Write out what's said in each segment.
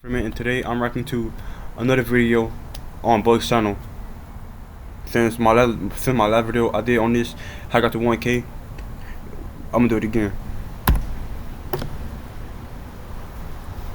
And today I'm reacting to another video on Bug's channel. Since my last video I did on this, I got to 1K. I'm gonna do it again.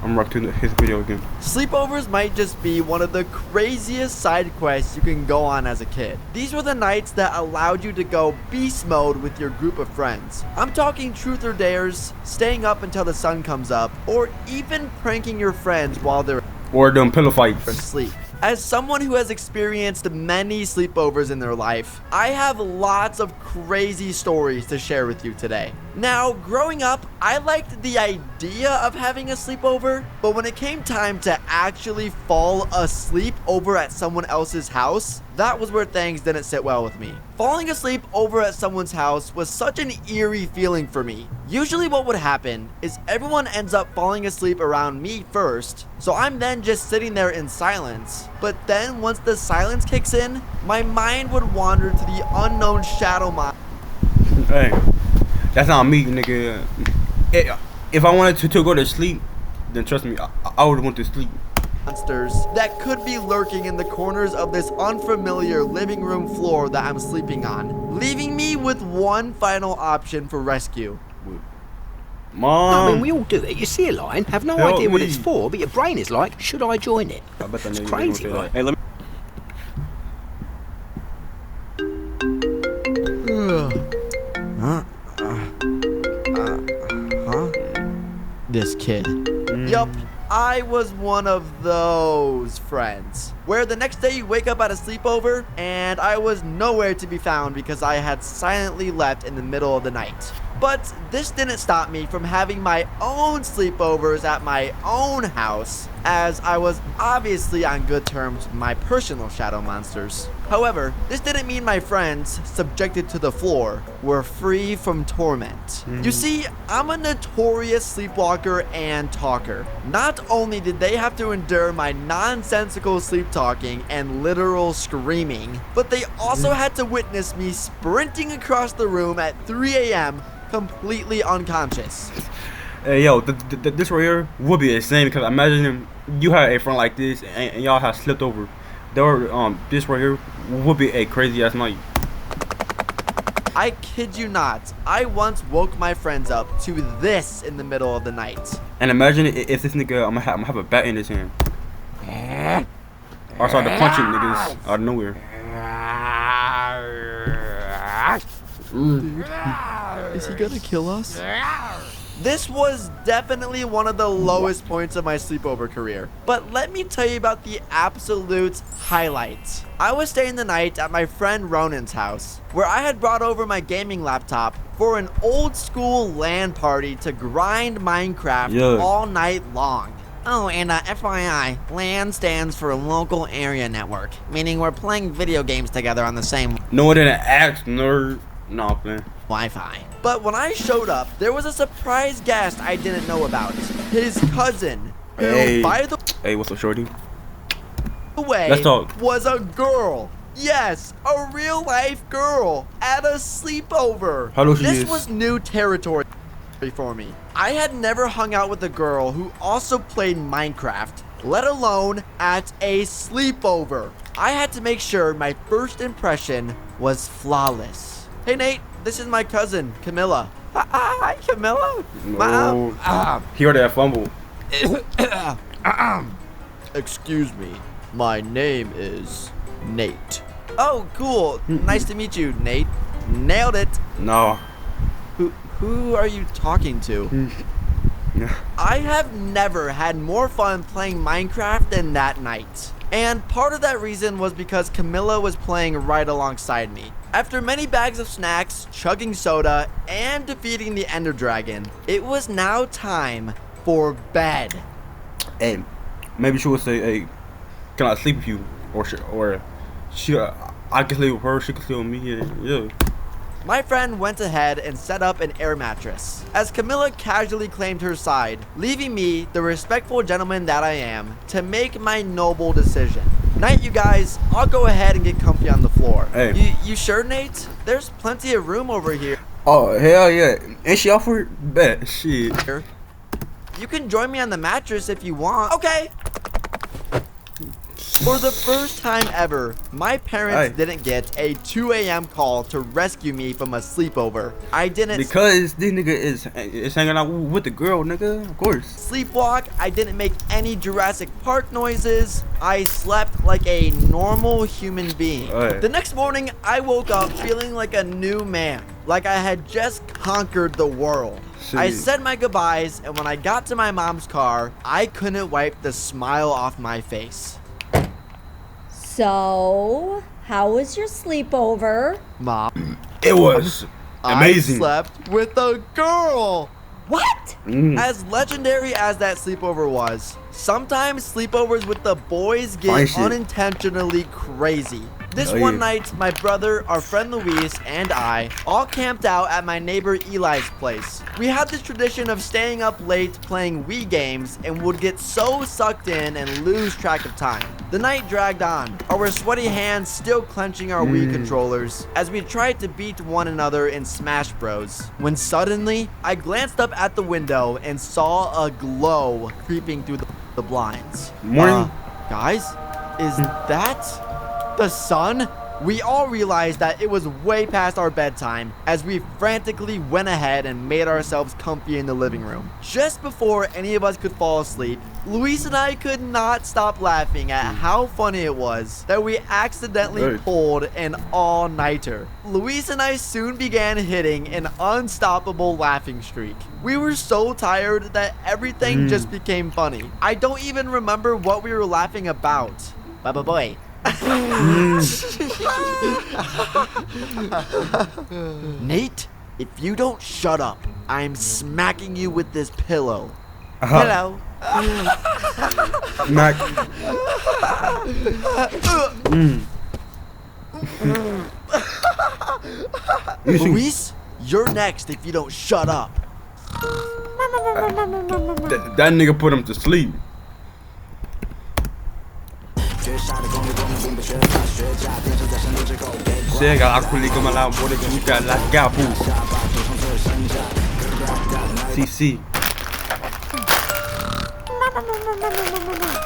I'm reacting to his video again. Sleepovers might just be one of the craziest side quests you can go on as a kid. These were the nights that allowed you to go beast mode with your group of friends. I'm talking truth or dares, staying up until the sun comes up, or even pranking your friends while they're pillow fights. asleep. As someone who has experienced many sleepovers in their life, I have lots of crazy stories to share with you today. Now, growing up, I liked the idea of having a sleepover, but when it came time to actually fall asleep over at someone else's house, that was where things didn't sit well with me. Falling asleep over at someone's house was such an eerie feeling for me. Usually what would happen is everyone ends up falling asleep around me first, so I'm then just sitting there in silence. But then once the silence kicks in, my mind would wander to the unknown shadow mind. Hey, that's not me, nigga. If I wanted to go to sleep, then trust me, I would want to sleep. Monsters that could be lurking in the corners of this unfamiliar living room floor that I'm sleeping on, leaving me with one final option for rescue. Mom. I mean, we all do it. You see a line, have no Help idea what me. it's for, but your brain is like, should I join it? I bet that It's nigga crazy, gonna say right? that. Hey, let me. This kid. Yup, I was one of those friends. Where the next day you wake up at a sleepover, and I was nowhere to be found because I had silently left in the middle of the night. But this didn't stop me from having my own sleepovers at my own house, as I was obviously on good terms with my personal shadow monsters. However, this didn't mean my friends, subjected to the floor, were free from torment. You see, I'm a notorious sleepwalker and talker. Not only did they have to endure my nonsensical sleep talking and literal screaming, but they also had to witness me sprinting across the room at 3 a.m. completely unconscious. Hey, yo, this right here would be insane because imagine you had a friend like this and y'all had slipped over. This right here would be a crazy ass night. I kid you not, I once woke my friends up to this in the middle of the night. And imagine if this nigga, I'm gonna have a bat in his hand. Or start to punching niggas out of nowhere. Dude, is he gonna kill us? This was definitely one of the lowest points of my sleepover career. But let me tell you about the absolute highlights. I was staying the night at my friend Ronan's house, where I had brought over my gaming laptop for an old school LAN party to grind Minecraft all night long. Oh, and FYI, LAN stands for Local Area Network, meaning we're playing video games together on the same No, it didn't ask, nerd. No, man. Wi-Fi. But when I showed up, there was a surprise guest I didn't know about. His cousin, who, by the what's up, shorty? way, Let's talk. was a girl. Yes, a real life girl at a sleepover. How old she This is? was new territory for me. I had never hung out with a girl who also played Minecraft, let alone at a sleepover. I had to make sure my first impression was flawless. Hey Nate, this is my cousin, Camilla. Hi, Camilla. No. He heard that fumble. Excuse me, my name is Nate. Oh, cool. Nice to meet you, Nate. Nailed it. No. Who are you talking to? I have never had more fun playing Minecraft than that night. And part of that reason was because Camilla was playing right alongside me. After many bags of snacks, chugging soda, and defeating the Ender Dragon, it was now time for bed. Hey, maybe she would say, "Hey, can I sleep with you?" Or I can sleep with her. She can sleep with me. Yeah. My friend went ahead and set up an air mattress, as Camilla casually claimed her side, leaving me, the respectful gentleman that I am, to make my noble decision. Night, you guys. I'll go ahead and get comfy on the floor. Hey. You sure, Nate? There's plenty of room over here. Oh, hell yeah. Ain't she offered? Bet. Shit. You can join me on the mattress if you want. Okay. For the first time ever, my parents didn't get a 2 a.m. call to rescue me from a sleepover. I didn't because this nigga is hanging out with the girl, nigga. Of course. Sleepwalk. I didn't make any Jurassic Park noises. I slept like a normal human being. The next morning, I woke up feeling like a new man, like I had just conquered the world. I said my goodbyes, and when I got to my mom's car, I couldn't wipe the smile off my face. So, how was your sleepover? Mom, it was amazing. I slept with a girl. What? As legendary as that sleepover was, sometimes sleepovers with the boys get unintentionally crazy. This one night, my brother, our friend Luis, and I all camped out at my neighbor Eli's place. We had this tradition of staying up late playing Wii games and would get so sucked in and lose track of time. The night dragged on, our sweaty hands still clenching our Wii controllers as we tried to beat one another in Smash Bros. When suddenly, I glanced up at the window and saw a glow creeping through the blinds. Guys, is that the sun? We all realized that it was way past our bedtime as we frantically went ahead and made ourselves comfy in the living room. Just before any of us could fall asleep, Luis and I could not stop laughing at how funny it was that we accidentally pulled an all-nighter. Luis and I soon began hitting an unstoppable laughing streak. We were so tired that everything just became funny. I don't even remember what we were laughing about. Baba boy. Nate, if you don't shut up, I'm smacking you with this pillow. Hello. Smack. Luis, you're next if you don't shut up. That nigga put him to sleep. Chega lá comigo, lá, bora que lá gabu. CC.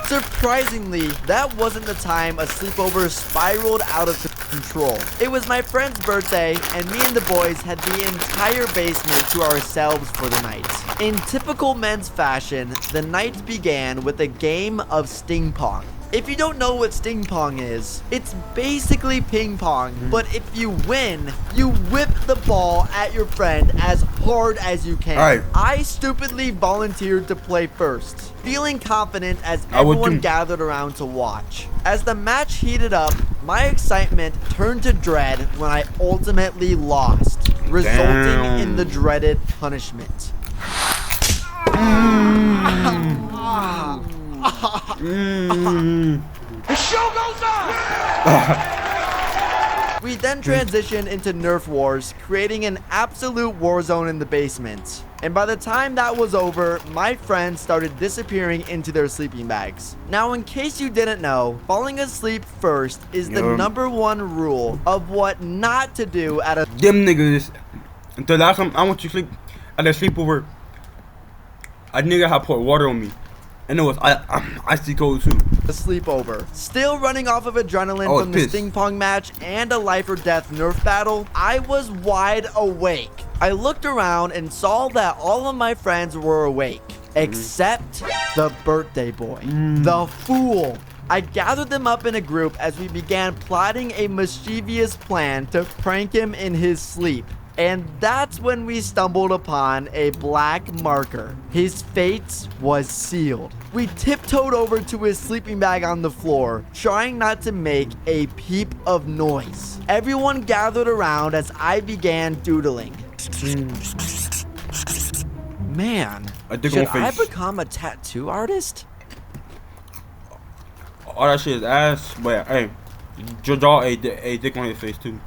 Surprisingly, that wasn't the time a sleepover spiraled out of control. It was my friend's birthday, and me and the boys had the entire basement to ourselves for the night. In typical men's fashion, the night began with a game of sting pong. If you don't know what sting pong is, it's basically ping pong, but if you win, you whip the ball at your friend as hard as you can. I stupidly volunteered to play first, feeling confident as everyone gathered around to watch. As the match heated up, my excitement turned to dread when I ultimately lost, resulting in the dreaded punishment. The show goes on! We then transitioned into Nerf Wars, creating an absolute war zone in the basement. And by the time that was over, my friends started disappearing into their sleeping bags. Now, in case you didn't know, falling asleep first is the #1 rule of what not to do at a— Them niggas, the last time I went to sleep at a sleepover, a nigga had poured water on me. And it was icy cold too. A sleepover. Still running off of adrenaline from the sting pong match and a life or death Nerf battle, I was wide awake. I looked around and saw that all of my friends were awake, except the birthday boy, the fool. I gathered them up in a group as we began plotting a mischievous plan to prank him in his sleep. And that's when we stumbled upon a black marker. His fate was sealed. We tiptoed over to his sleeping bag on the floor, trying not to make a peep of noise. Everyone gathered around as I began doodling. Man, should I become a tattoo artist? All that shit is ass, but hey, draw a dick on his face too.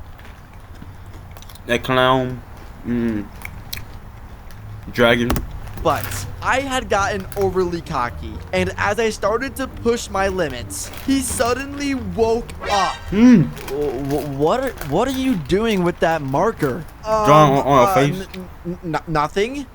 That clown, dragon. But I had gotten overly cocky, and as I started to push my limits, he suddenly woke up. What are you doing with that marker? Drawing on her face. Nothing.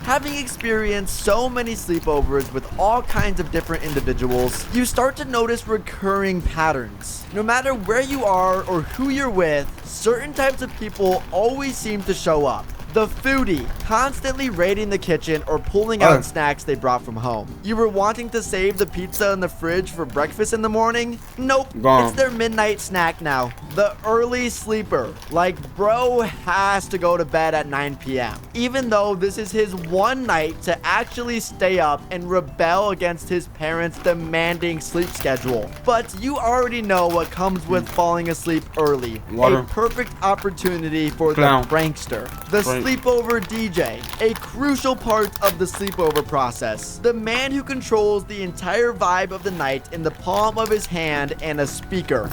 Having experienced so many sleepovers with all kinds of different individuals, you start to notice recurring patterns. No matter where you are or who you're with, certain types of people always seem to show up. The foodie, constantly raiding the kitchen or pulling out snacks they brought from home. You were wanting to save the pizza in the fridge for breakfast in the morning? Nope, Gone. it's their midnight snack now. The early sleeper, like bro has to go to bed at 9 p.m. Even though this is his one night to actually stay up and rebel against his parents' demanding sleep schedule. But you already know what comes with falling asleep early. Water. A perfect opportunity for Clown. the prankster. The Frank. sleepover DJ, a crucial part of the sleepover process. The man who controls the entire vibe of the night in the palm of his hand and a speaker.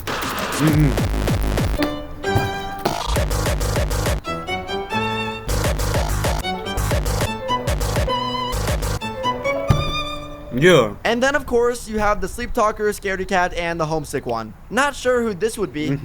Yeah. And then, of course, you have the sleep talker, scaredy cat, and the homesick one. Not sure who this would be.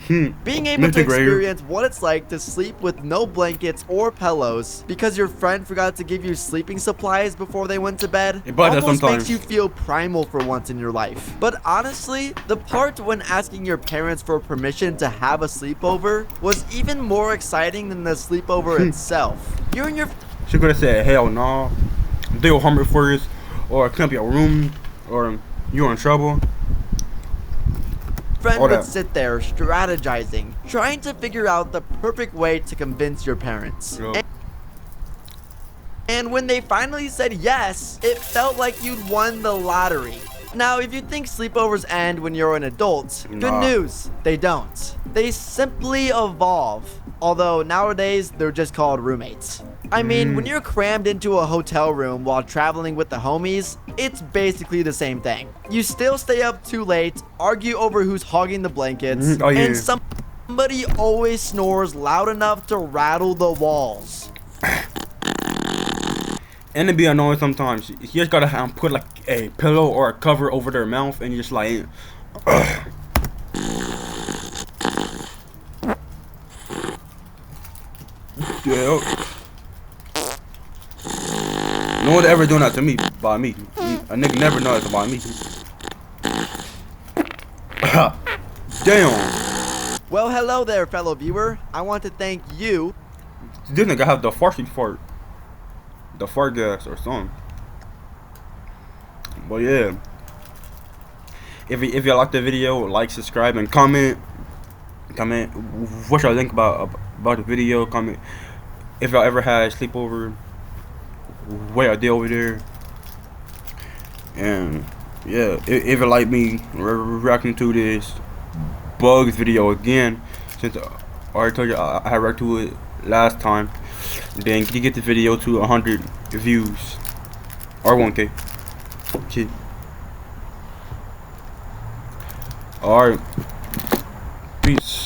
Being able to Mr. Grayer. experience what it's like to sleep with no blankets or pillows because your friend forgot to give you sleeping supplies before they went to bed It does almost sometimes. makes you feel primal for once in your life. But honestly, the part when asking your parents for permission to have a sleepover was even more exciting than the sleepover itself. You and your She could have said, hell no. They will harm it first, or clamp your room, or you're in trouble. friend All would that. sit there strategizing, trying to figure out the perfect way to convince your parents. Yeah. And when they finally said yes, it felt like you'd won the lottery. Now, if you think sleepovers end when you're an adult, good Nah. news, they don't. They simply evolve. Although nowadays, they're just called roommates. I mean, when you're crammed into a hotel room while traveling with the homies, it's basically the same thing. You still stay up too late, argue over who's hogging the blankets, Oh, yeah. and somebody always snores loud enough to rattle the walls. And it be annoying sometimes. You just gotta put like a pillow or a cover over their mouth, and you just like, yeah. No one ever doing that to me by me. A nigga never know it's by me. Damn. Well, hello there, fellow viewer. I want to thank you. This nigga have the farty fart. The fart gas or something. But yeah. If you like the video, like, subscribe, and comment. Comment what y'all think about the video. Comment if y'all ever had a sleepover, what y'all did over there. And yeah, if you like me reacting to this bugs video again, since I already told you I had reacted to it last time, then you get the video to 100 views or 1K. Shit. Alright. Peace.